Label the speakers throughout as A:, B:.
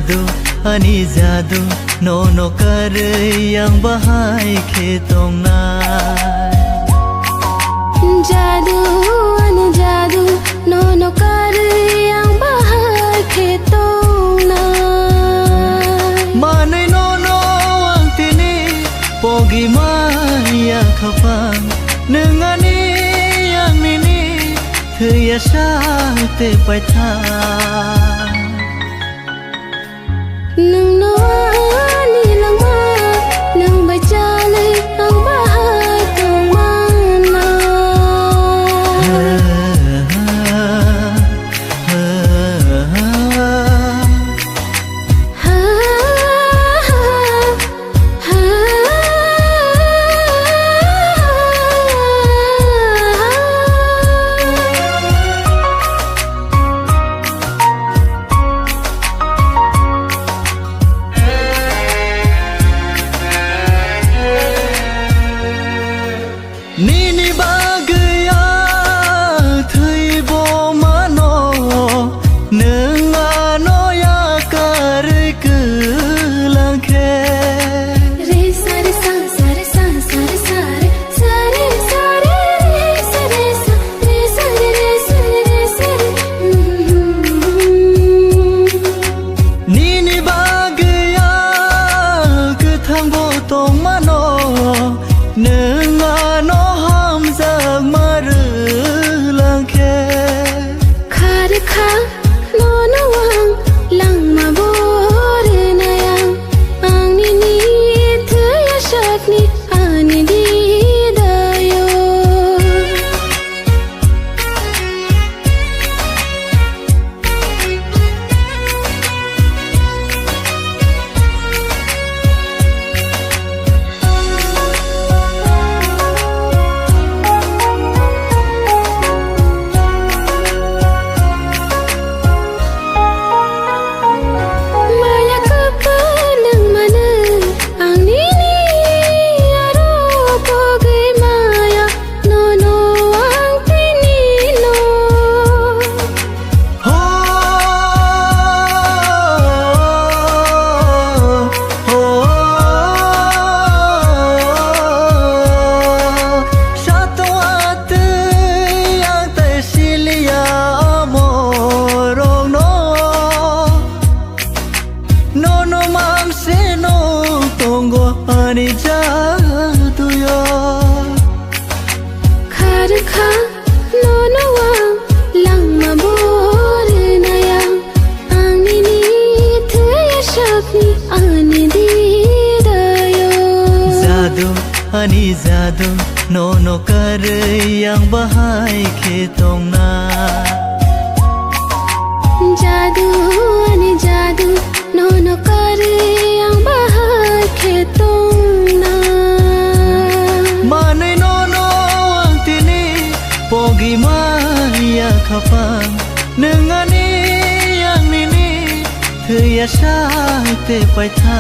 A: Jadu ani jadu no kar yang bahai khetong na
B: Jadu ani jadu no kar yang bahai khetong na
A: Manai no ang tini pogi maya khapang nengani yang nini thya sa te pai tha
B: Nung no ani lang ma nung bai chale ang bahai tong mana
A: Nini bagaya thui bo mano nengano ya kar ke langkhe
B: Re sa re sa sa re sa sa re sa re sa re sa re re sa re sa re sa re re sa re sa re
A: Nini bagaya ke thang bo tong mano nengano mar langkhe
B: Khar kha no no wang lang ma bor na yang ang ni ni thya shat ni ani di dayo ani jadu yo Khar kha no no wang lang ma bor na yang ang ni ni thya shat ni ani di dayo
A: Jadu ani jadu no kar yang bahai khetong na
B: Jadu ani jadu no kar yang bahai khetong na
A: Manai no ang tini pogi maya khapang nengani yang nini thya sa te pai tha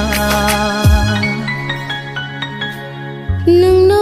B: Nung no